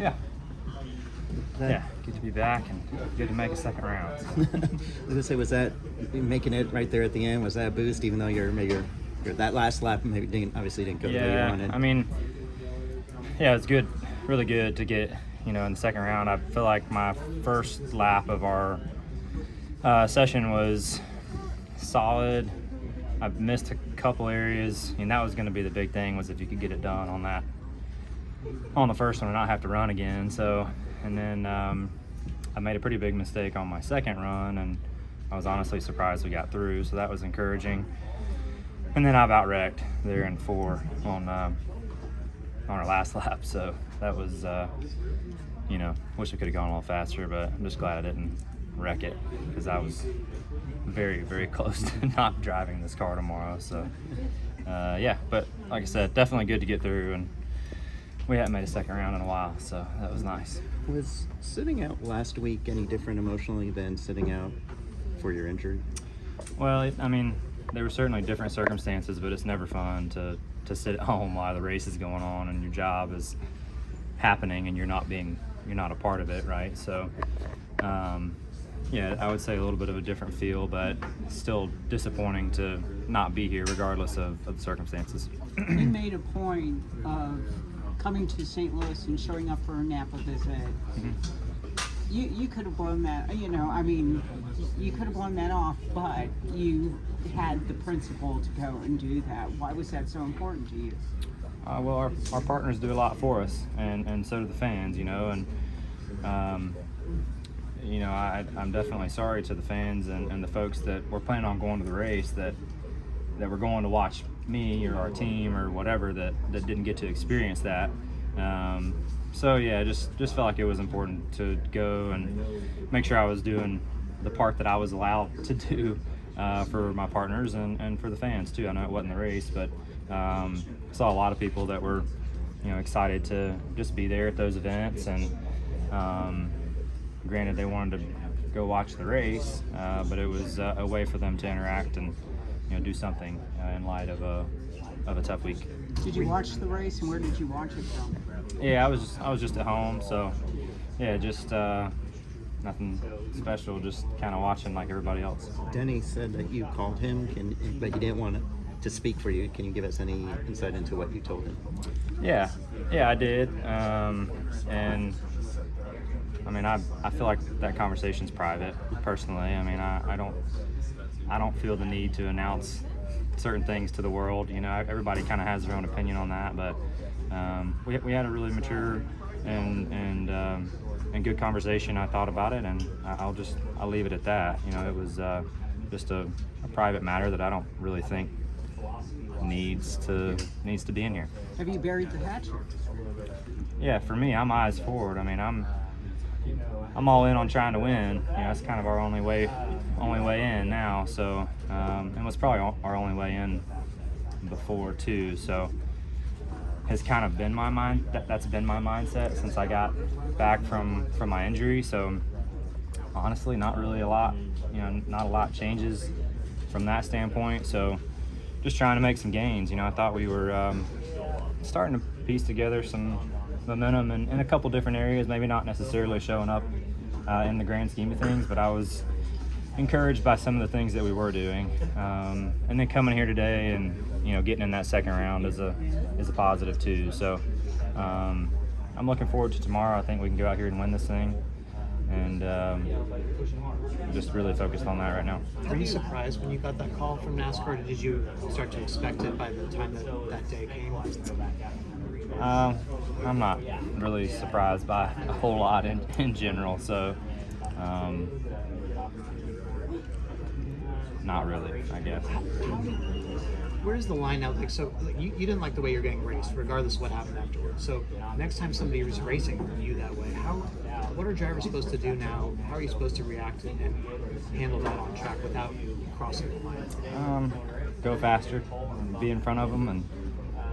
Yeah. Yeah, good to be back and good to make a second round. I was gonna say, was that making it right there at the end? Was that a boost, even though your that last lap obviously didn't go the way you wanted? I mean, yeah, it's good, really good to get in the second round. I feel like my first lap of our session was solid. I missed a couple areas, and that was going to be the big thing, was if you could get it done on the first one and not have to run again. So, and then I made a pretty big mistake on my second run, and I was honestly surprised we got through, so that was encouraging. And then I about wrecked there in 4 on our last lap, so that was wish I could have gone a little faster, but I'm just glad I didn't wreck it, because I was very, very close to not driving this car tomorrow. So yeah, but like I said, definitely good to get through, and we hadn't made a second round in a while, so that was nice. Was sitting out last week any different emotionally than sitting out for your injury? Well, there were certainly different circumstances, but it's never fun to sit at home while the race is going on and your job is happening and you're not a part of it, right? So yeah, I would say a little bit of a different feel, but still disappointing to not be here regardless of the circumstances. You made a point of coming to St. Louis and showing up for a Napa visit. Mm-hmm. You could have blown that, you could have blown that off, but you had the principle to go and do that. Why was that so important to you? Well, our partners do a lot for us, and so do the fans, and I'm definitely sorry to the fans and the folks that were planning on going to the race that were going to watch me or our team or whatever that didn't get to experience that. So yeah, just felt like it was important to go and make sure I was doing the part that I was allowed to do for my partners and for the fans too. I know it wasn't the race, but saw a lot of people that were excited to just be there at those events, and granted they wanted to go watch the race, but it was a way for them to interact and do something in light of a tough week. Did you watch the race, and where did you watch it from? Yeah, I was just at home, so yeah, just nothing special, just kind of watching like everybody else. Denny said that you called him, but you didn't want to speak for you. Can you give us any insight into what you told him? Yeah, I did, and I feel like that conversation's private. Personally, I don't feel the need to announce certain things to the world. Everybody kind of has their own opinion on that, but we had a really mature and good conversation. I thought about it, and I'll leave it at that. It was just a private matter that I don't really think needs to be in here. Have you buried the hatchet? Yeah, for me, I'm eyes forward. I'm all in on trying to win. That's kind of our only way in now. So, and was probably our only way in before too. So, has kind of been my mind. That's been my mindset since I got back from my injury. So, honestly, not really a lot. Not a lot changes from that standpoint. So, just trying to make some gains. I thought we were starting to piece together some momentum in a couple different areas, maybe not necessarily showing up in the grand scheme of things, but I was encouraged by some of the things that we were doing, and then coming here today and getting in that second round is a positive too. So I'm looking forward to tomorrow. I think we can go out here and win this thing, and just really focused on that right now. Were you surprised when you got that call from NASCAR, or did you start to expect it by the time that day came? I'm not really surprised by a whole lot in general, so not really, I guess. Where's the line now? You didn't like the way you're getting raced, regardless of what happened afterwards. So next time somebody is racing you that way, what are drivers supposed to do now? How are you supposed to react and handle that on track without crossing the line? Go faster, be in front of them, and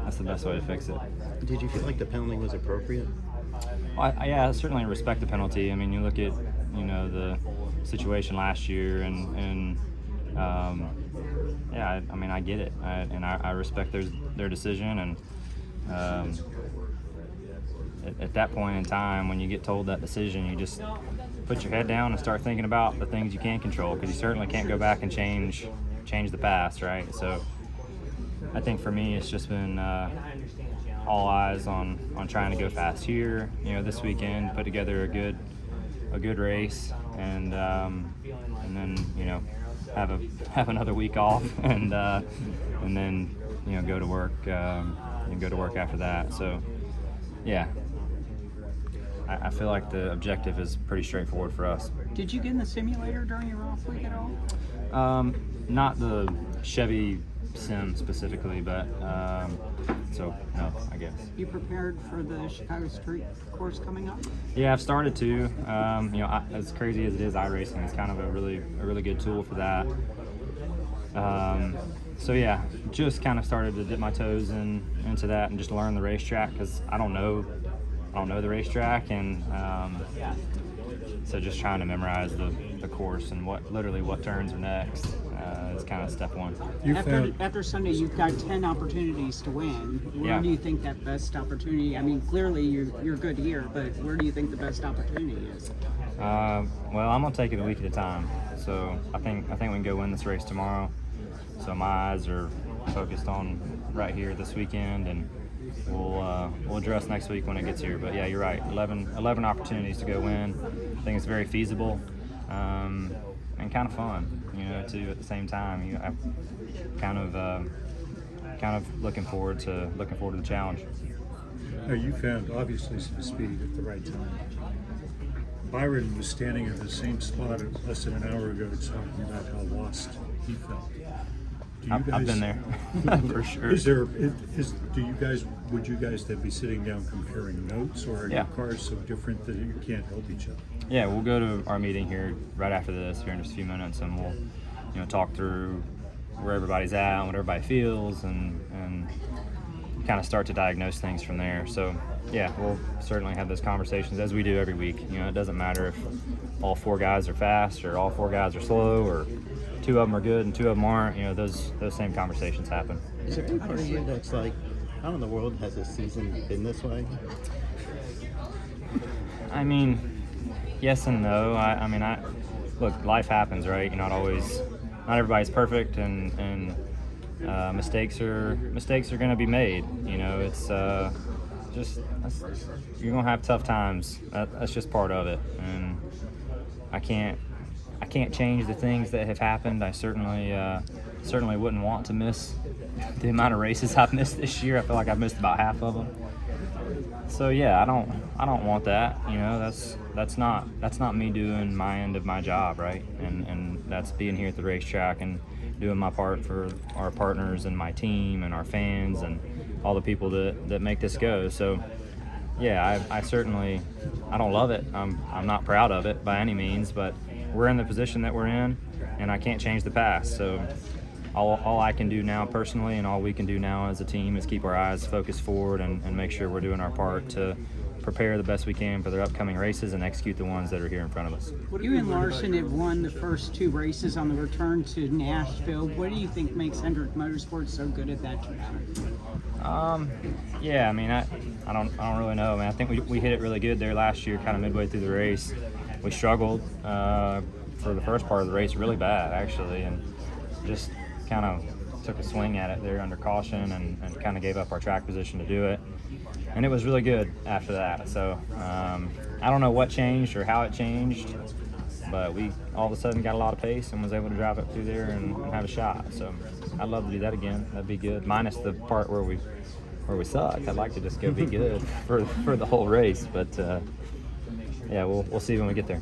that's the best way to fix it. Did you feel like the penalty was appropriate? Well, I certainly respect the penalty. You look at the situation last year, and yeah, I get it, and I respect their decision, and at that point in time, when you get told that decision, you just put your head down and start thinking about the things you can control, because you certainly can't go back and change the past, right? So I think for me, it's just been all eyes on trying to go fast here. This weekend, put together a good race, and then have another week off, and then go to work and go to work after that. So yeah, I feel like the objective is pretty straightforward for us. Did you get in the simulator during your off week at all? Not the Chevy sim specifically, but so no, I guess. You prepared for the Chicago Street course coming up? Yeah, I've started to. As crazy as it is, iRacing is kind of a really good tool for that. So yeah, just kind of started to dip my toes into that and just learn the racetrack, because I don't know the racetrack, and so just trying to memorize the course and what turns are next is kind of step one. After Sunday, you've got 10 opportunities to win. Where do you think that best opportunity? I mean, clearly you're good here, but where do you think the best opportunity is? Well, I'm gonna take it a week at a time. So I think we can go win this race tomorrow. So my eyes are focused on right here this weekend, and we'll address next week when it gets here. But yeah, you're right. 11 opportunities to go win. I think it's very feasible, and kind of fun, too, at the same time. I'm kind of looking forward to the challenge. Now, you found obviously some speed at the right time. Byron was standing in the same spot less than an hour ago talking about how lost he felt. I've been there for sure. Would you guys then be sitting down comparing notes, or are your cars so different that you can't help each other? Yeah, we'll go to our meeting here right after this here in just a few minutes, and we'll talk through where everybody's at and what everybody feels, and kind of start to diagnose things from there. So yeah, we'll certainly have those conversations as we do every week. It doesn't matter if all 4 guys are fast or all 4 guys are slow, or 2 of them are good and 2 of them aren't. Those same conversations happen. Is there any part of you that's like, how in the world has this season been this way? I mean, yes and no. Look, life happens, right? Not everybody's perfect, and mistakes are going to be made. It's you're going to have tough times. That's just part of it, and I can't change the things that have happened. I certainly wouldn't want to miss the amount of races I've missed this year. I feel like I've missed about half of them. So yeah, I don't want that. That's not me doing my end of my job, right? And that's being here at the racetrack and doing my part for our partners and my team and our fans and all the people that make this go. So yeah, I certainly don't love it. I'm not proud of it by any means, but we're in the position that we're in, and I can't change the past. So all I can do now personally, and all we can do now as a team, is keep our eyes focused forward and make sure we're doing our part to prepare the best we can for their upcoming races and execute the ones that are here in front of us. You and Larson have won the first 2 races on the return to Nashville. What do you think makes Hendrick Motorsports so good at that track? Yeah, I don't really know. I think we hit it really good there last year, kind of midway through the race. We struggled for the first part of the race really bad, actually, and just kind of took a swing at it there under caution and kind of gave up our track position to do it. And it was really good after that. So I don't know what changed or how it changed, but we all of a sudden got a lot of pace and was able to drive up through there and have a shot. So I'd love to do that again. That'd be good, minus the part where we suck. I'd like to just go be good for the whole race, but yeah, we'll see when we get there.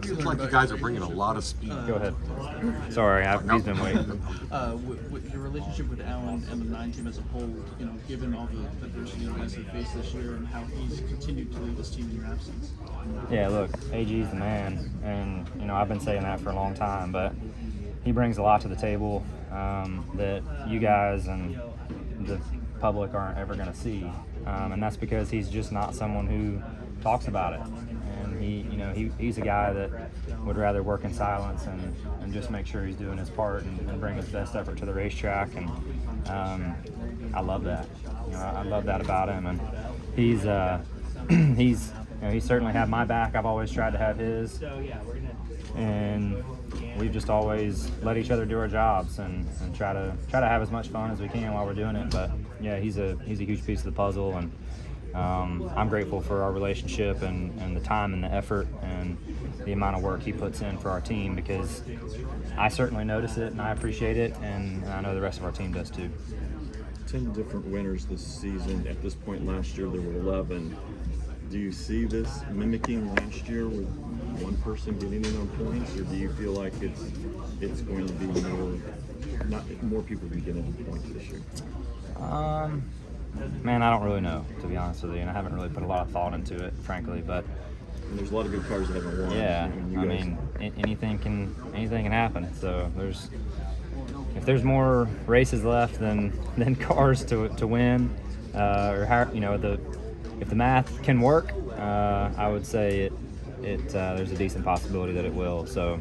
Seems like you guys are bringing a lot of speed. Go ahead. Sorry, he's been waiting. With your relationship with Alan and the 9 team as a whole, given all the adversity you guys have faced this year and how he's continued to lead this team in your absence. Yeah, look, AG's the man, and I've been saying that for a long time, but he brings a lot to the table that you guys and the public aren't ever going to see, and that's because he's just not someone who talks about it. He's a guy that would rather work in silence and just make sure he's doing his part and bring his best effort to the racetrack. And I love that. I love that about him. And he's he's certainly had my back. I've always tried to have his, and we've just always let each other do our jobs and try to have as much fun as we can while we're doing it. But yeah, he's a huge piece of the puzzle, and I'm grateful for our relationship and the time and the effort and the amount of work he puts in for our team, because I certainly notice it and I appreciate it, and I know the rest of our team does too. 10 different winners this season. At this point last year, there were 11. Do you see this mimicking last year with one person getting in on points, or do you feel like it's going to be more people can get into points this year? Man, I don't really know, to be honest with you, and I haven't really put a lot of thought into it, frankly. But And there's a lot of good cars that haven't won. yeah, anything can happen. So if there's more races left than cars to win, or how, if the math can work, I would say there's a decent possibility that it will. So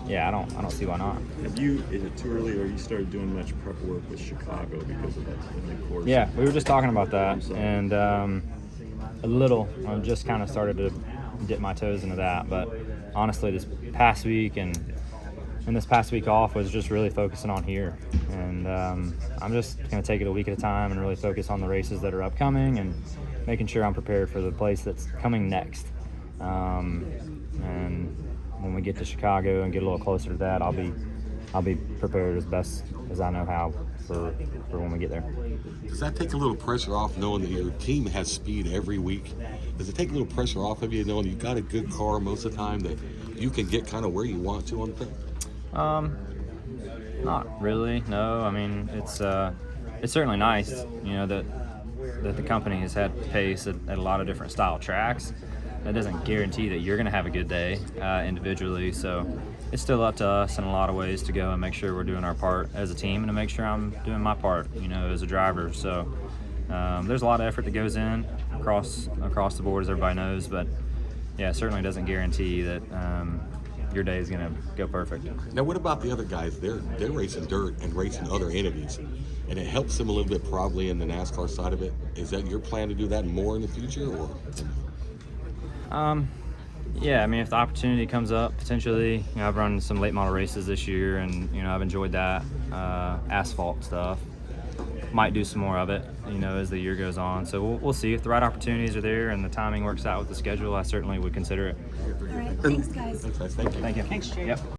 yeah, I don't see why not. Is it too early, or you started doing much prep work with Chicago because of that big course? Yeah, we were just talking about that, and a little. I've just kind of started to dip my toes into that, but honestly, this past week and this past week off was just really focusing on here, and I'm just going to take it a week at a time and really focus on the races that are upcoming and making sure I'm prepared for the place that's coming next. And when we get to Chicago and get a little closer to that, I'll be prepared as best as I know how for when we get there. Does that take a little pressure off, knowing that your team has speed every week? Does it take a little pressure off of you, knowing you've got a good car most of the time, that you can get kind of where you want to on the track? Not really. No. I mean, it's certainly nice, that the company has had pace at a lot of different style tracks. That doesn't guarantee that you're going to have a good day individually. So it's still up to us in a lot of ways to go and make sure we're doing our part as a team, and to make sure I'm doing my part, as a driver. So there's a lot of effort that goes in across the board, as everybody knows. But yeah, it certainly doesn't guarantee that your day is going to go perfect. Now, what about the other guys? They're racing dirt and racing other entities, and it helps them a little bit probably in the NASCAR side of it. Is that your plan to do that more in the future, or? Yeah, I mean, if the opportunity comes up, potentially, I've run some late model races this year, and I've enjoyed that asphalt stuff. Might do some more of it, as the year goes on. So we'll see if the right opportunities are there and the timing works out with the schedule. I certainly would consider it. All right, thanks, guys. Thanks, guys. Thank you. Thank you. Thanks, Jake. Yep.